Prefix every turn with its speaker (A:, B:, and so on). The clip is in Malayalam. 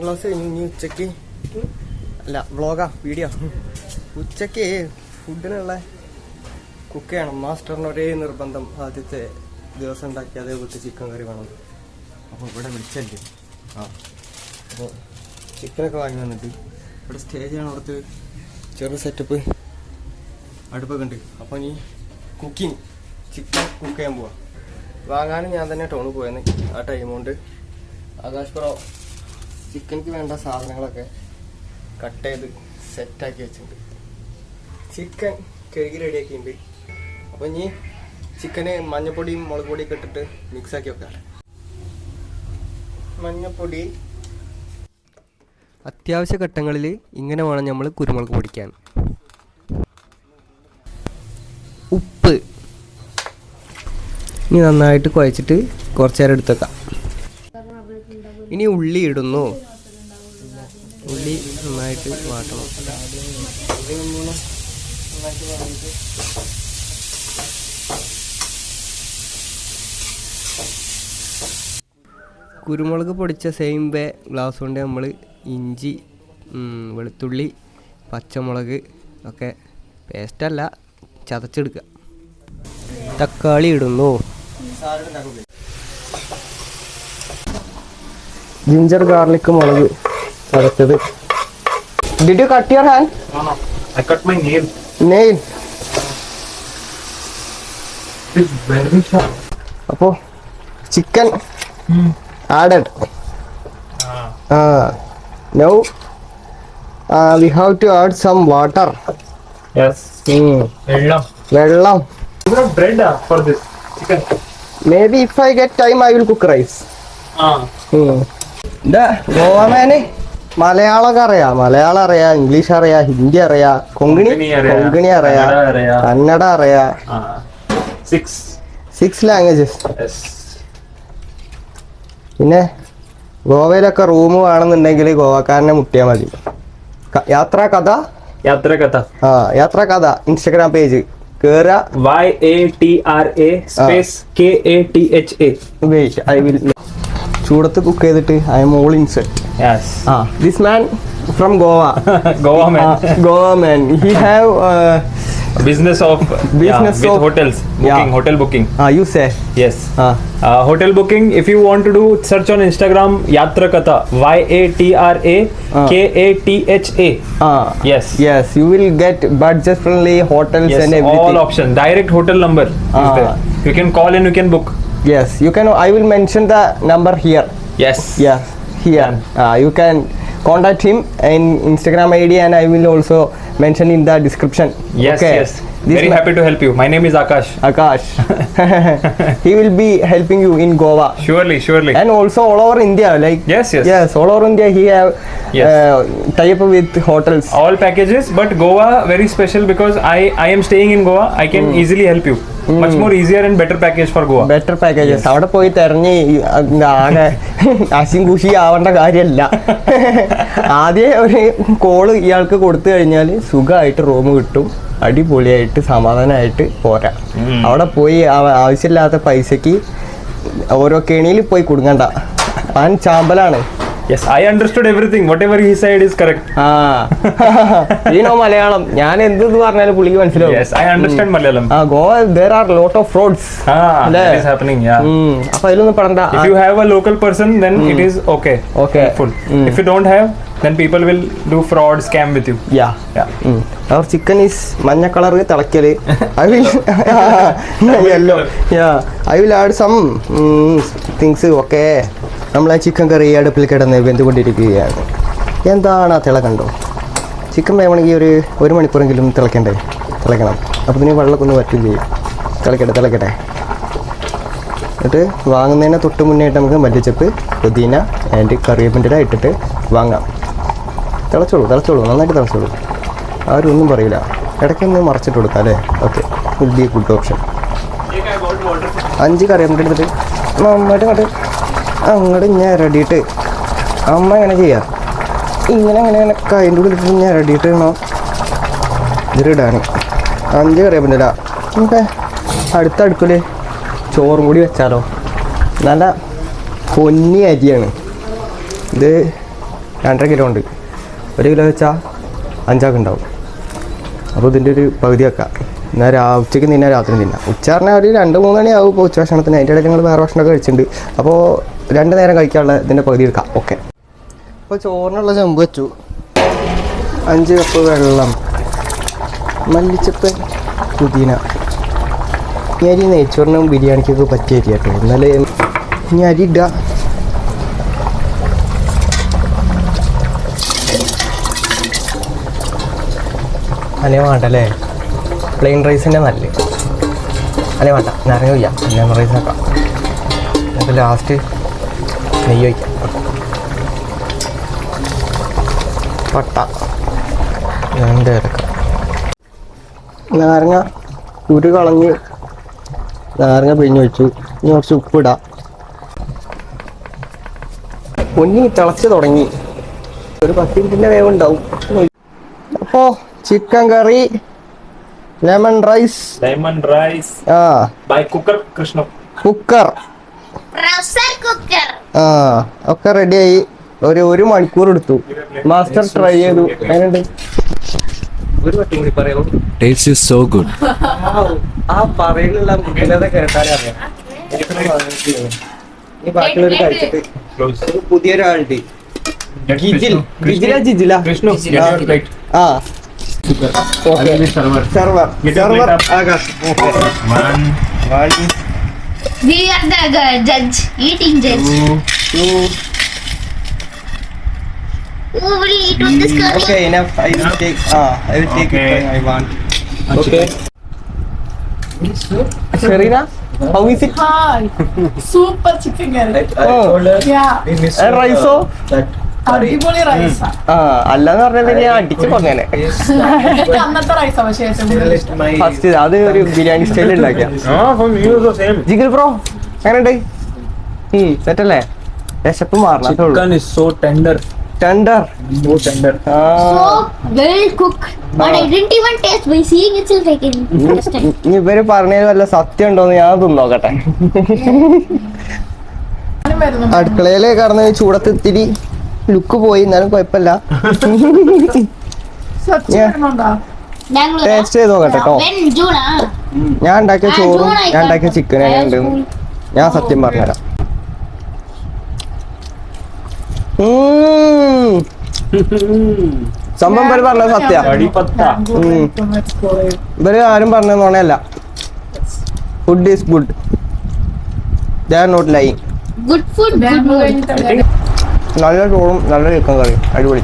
A: ക്ലാസ് കഴിഞ്ഞ് ഉച്ചയ്ക്ക് അല്ല വ്ളോഗാ വീഡിയോ ഉച്ചയ്ക്ക് ഫുഡിനുള്ള കുക്ക് ചെയ്യണം. മാസ്റ്ററിന് ഒരേ നിർബന്ധം ആദ്യത്തെ ദിവസം ഉണ്ടാക്കി അതേപോലത്തെ ചിക്കൻ കറി വേണം. അപ്പോൾ ഇവിടെ വിളിച്ചല്ലേ അപ്പോൾ ചിക്കനൊക്കെ വാങ്ങി വന്നിട്ട് ഇവിടെ സ്റ്റേജാണ്. അവിടുത്തെ ചെറു സെറ്റപ്പ് അടുപ്പൊക്കെ ഉണ്ട്. അപ്പോൾ ഈ കുക്കിംഗ് ചിക്കൻ കുക്ക് ചെയ്യാൻ പോവാം. വാങ്ങാനും ഞാൻ തന്നെ ടൗണിൽ പോയെന്ന്. ആ ടൈം കൊണ്ട് ആകാശ് പ്രോ ചിക്കനിക്ക് വേണ്ട സാധനങ്ങളൊക്കെ കട്ട് ചെയ്ത് സെറ്റാക്കി വെച്ചിട്ടുണ്ട്. ചിക്കൻ കഴുകി റെഡിയാക്കിയിട്ടുണ്ട്. അപ്പോൾ ഇനി ചിക്കന് മഞ്ഞപ്പൊടിയും മുളക് പൊടിയൊക്കെ ഇട്ടിട്ട് മിക്സാക്കി വെക്കാം. മഞ്ഞപ്പൊടി അത്യാവശ്യ ഘട്ടങ്ങളിൽ ഇങ്ങനെ വേണം നമ്മൾ കുരുമുളക് പൊടിക്കാൻ. ഉപ്പ് ഇനി നന്നായിട്ട് കുഴച്ചിട്ട് കുറച്ച് നേരം എടുത്ത് വെക്കാം. ഇനി ഉള്ളി ഇടുന്നു. ഉള്ളി നന്നായിട്ട് വാട്ടണം. കുരുമുളക് പൊടിച്ച സെയിം വേ ഗ്ലാസ് കൊണ്ട് നമ്മൾ ഇഞ്ചി, വെളുത്തുള്ളി, പച്ചമുളക് ഒക്കെ പേസ്റ്റല്ല ചതച്ചെടുക്കുക. തക്കാളി ഇടുന്നു. ജിഞ്ചർ ഗാർലിക് മുളക് ചതച്ചത്. Did you cut your hand?
B: No. I cut my nail.
A: Nail.
B: It's very sharp.
A: അപ്പോൾ chicken added. Now we have to add some water.
B: Yes.
A: വെള്ളം.
B: You have bread for this chicken.
A: Maybe if I get time I will cook rice. ഗോവാമാന് മലയാളമൊക്കെ അറിയാം. മലയാളം അറിയാം, ഇംഗ്ലീഷ് അറിയാം, ഹിന്ദി അറിയാം, കൊങ്കണി അറിയാം, കന്നഡ അറിയാം. 6 ലാംഗ്വേജസ്. പിന്നെ ഗോവയിലൊക്കെ റൂം വേണമെന്നുണ്ടെങ്കിൽ ഗോവക്കാരനെ മുട്ടിയാൽ മതി. യാത്രാ കഥ ഇൻസ്റ്റാഗ്രാം പേജ് കേറുക.
B: YATRA space KATHA.
A: Wait I will. ചൂടത്ത് കുക്ക് ചെയ്തിട്ട് I am all inset. This man from Goa. Goa man. He have
B: business of hotels booking. Hotel booking.
A: You say.
B: Yes. Hotel booking. If you want to do, search on Instagram Yatrakatha. YATRAKATHA. Yes. You will get budget friendly hotels and everything.
A: All
B: options. Direct hotel number is there. You can call and you can book.
A: Yes, you can. I will mention the number here.
B: Yes.
A: Yeah, here. You can contact him in Instagram ID and I will also mention in the description.
B: Yes. Very happy to help you. My name is Akash. He will be helping you in Goa. Surely.
A: And also all over India. Like
B: yes.
A: All over India he have tie up with hotels.
B: All packages, but Goa very special because I am staying in Goa. I can easily help you. Much more easier and better package for Goa.
A: Better packages. അവിടെ പോയി തെരഞ്ഞ് ആകെ അശിങ്കുഷി ആവേണ്ട കാര്യമല്ല. ആദ്യം ഒരു കോള് ഇയാൾക്ക് കൊടുത്തു കഴിഞ്ഞാൽ സുഖമായിട്ട് റൂം കിട്ടും. അടിപൊളിയായിട്ട് സമാധാനമായിട്ട് പോരാ. അവിടെ പോയി ആവശ്യമില്ലാത്ത പൈസക്ക് ഓരോ കെണിയിൽ പോയി കുടുങ്ങണ്ട. Pan ചാമ്പലാണ്.
B: Yes, I understood everything. Whatever he said is correct.
A: You know Malayalam. ഞാൻ എന്ത് പറഞ്ഞാലും പുള്ളിക്ക് മനസ്സിലാവും.
B: Yes, I understand Malayalam.
A: Goa there are lot of frauds.
B: That is happening.
A: അപ്പോൾ അതിലൊന്നും പെടണ്ട.
B: If you have a local person then it is okay. Full. If you don't have then people will do fraud scam with you. Our chicken is മഞ്ഞ colour തിളക്കല്. I will yellow. I will add some things. Okay. നമ്മളെ ചിക്കൻ കറി അടുപ്പിൽ കിടന്ന് വെന്തുകൊണ്ടിരിക്കുകയാണ്. എന്താണ് ആ തിള കണ്ടോ? ചിക്കൻ വേണമെങ്കിൽ ഒരു മണിക്കൂറെങ്കിലും തിളക്കണം. അപ്പോൾ ഇതിന് വെള്ളമൊക്കെ ഒന്ന് വറ്റും ചെയ്യും. തിളക്കട്ടെ. എന്നിട്ട് വാങ്ങുന്നതിന് തൊട്ട് മുന്നേയായിട്ട് നമുക്ക് മല്ലിച്ചപ്പ്, പുതിന ആൻഡ് കറിവേപ്പിൻ്റെ ഇട്ടിട്ട് വാങ്ങാം. തിളച്ചോളൂ നന്നായിട്ട് തിളച്ചോളൂ. ആരും ഒന്നും പറയില്ല. ഇടയ്ക്കൊന്ന് മറച്ചിട്ട് കൊടുക്കാം അല്ലേ? Okay, will be A good option. 5 കറിവേപ്പിൻ്റെ എടുത്തിട്ട് നന്നായിട്ട് അങ്ങോട്ട് ഞെരടിയിട്ട് അമ്മ എങ്ങനെ ചെയ്യാം? ഇങ്ങനെ കൈൻ്റെ ഉള്ളിലിട്ട് ഞെരടിയിട്ട് വേണം ഇതിലിടാൻ. 5 കറിവേപ്പിൻ്റെ ഇല. നമുക്ക് അടുത്ത അടുപ്പിൽ ചോറും കൂടി വെച്ചാലോ? നല്ല പൊന്നി അരിയാണ് ഇത്.
A: 2.5 കിലോ ഉണ്ട്. 1 കിലോ വെച്ചാൽ 5 ആൾക്ക് ഉണ്ടാവും. അപ്പോൾ ഇതിൻ്റെ ഒരു പകുതി വെക്കാം. എന്നാൽ ഉച്ചയ്ക്ക് തിന്നാൻ രാത്രി തിന്നാം. ഉച്ച പറഞ്ഞാൽ ഒരു 2-3 മണിയാവും ഇപ്പോൾ ഉച്ച ഭക്ഷണത്തിന്. അതിൻ്റെ ഇടയിൽ ഞങ്ങൾ വേറെ ഭക്ഷണമൊക്കെ കഴിച്ചിട്ടുണ്ട്. അപ്പോൾ 2 നേരം കഴിക്കാനുള്ള ഇതിൻ്റെ പകുതി എടുക്കാം. ഓക്കെ. അപ്പോൾ ചോറിനുള്ള ചെമ്പ് വെച്ചു. 5 കപ്പ് വെള്ളം, മല്ലിച്ചപ്പ്, പുതിന. ഈ അരി നെയ്ച്ചോറിനും ബിരിയാണിക്കൊക്കെ പറ്റിയ അരി കേട്ടോ. എന്നാലേ ഇനി അരി ഇടുക. അല്ലേ വേണ്ടല്ലേ, പ്ലെയിൻ റൈസിൻ്റെ നല്ല അല്ലേ വേണ്ട, നിറഞ്ഞു വയ്ക്കാം. ലെമൺ റൈസ് ആക്കാം. എന്നിട്ട് ലാസ്റ്റ് നെയ്യ് വയ്ക്കാം. പട്ട 2 ഏലക്ക. നാരങ്ങ കുരു കളഞ്ഞ് നാരങ്ങ പിഴിഞ്ഞ് വെച്ചു. ഇനി കുറച്ച് ഉപ്പിടാം. പൊന്നി തിളച്ച് തുടങ്ങി. ഒരു 10 മിനിറ്റിൻ്റെ വേവുണ്ടാവും. അപ്പോൾ chicken curry, lemon rice by cooker Krishna cooker ഒക്കെ റെഡിയായി. ഒരു മണിക്കൂർ എടുത്തു. മാസ്റ്റർ ട്രൈ ചെയ്തു. അതിനുണ്ട് ഒരു വട്ടം കൂടി പറയൂ.
C: Taste is so good.
A: ആ പറയുന്നുള്ള മുഖ്യത കേട്ടാലേ അറിയാം. ഈ ബാക്കിയുള്ളവർ കഴിച്ചിട്ട് പുതിയൊരാളുണ്ട്. ജിജില ആ server Akash.
D: We are the judge, eating judge.
A: 2.
D: Who will eat with this curry?
A: Okay, enough. I will take
B: Okay.
A: it. I want. Okay. Sharina, how is it?
E: Hi. Super chicken curry. Yeah.
A: And rice?
E: അടിപൊളി റൈസ്
A: അല്ലാന്ന് പറഞ്ഞാൽ ഞാൻ അടിച്ച് പറഞ്ഞേനെ.
E: അന്നത്തെ റൈസാ പക്ഷേ
A: ഫസ്റ്റ് അത് ഒരു ബിരിയാണി സ്റ്റൈൽ ഉണ്ടാക്കിയ. ജിഗിൽ ബ്രോ എങ്ങനെയുണ്ട്? സെറ്റല്ലേ? വിശപ്പ് മാറണം.
C: Chicken is so tender.
A: Tender.
D: So well cooked. But I didn't even taste by seeing itself. I can understand.
A: ഇവര് പറഞ്ഞതിൽ വല്ല സത്യം ഉണ്ടോന്ന് ഞാൻ തിന്നോക്കട്ടെ. അടുക്കളയില് കടന്ന് ചൂടത്ത് ഇത്തിരി ലുക്ക് പോയി, എന്നാലും കുഴപ്പമില്ല. ടേസ്റ്റ് ചെയ്ത് നോക്കട്ടെ കേട്ടോ.
D: When June,
A: ഞാൻ ഉണ്ടാക്കിയ ചോറും ഞാൻ ഉണ്ടാക്കിയ ചിക്കൻ എങ്ങനെയുണ്ട് ഞാൻ സത്യം പറഞ്ഞുതരാം. സംഭവം ഇവര് പറഞ്ഞത് സത്യ. ഇവര് ആരും പറഞ്ഞത് നുണയല്ല. Food is good. They are not lying.
D: good food, good mood.
A: നല്ല ചോറും നല്ല ചിക്കൻ കറിയും അടിപൊളി.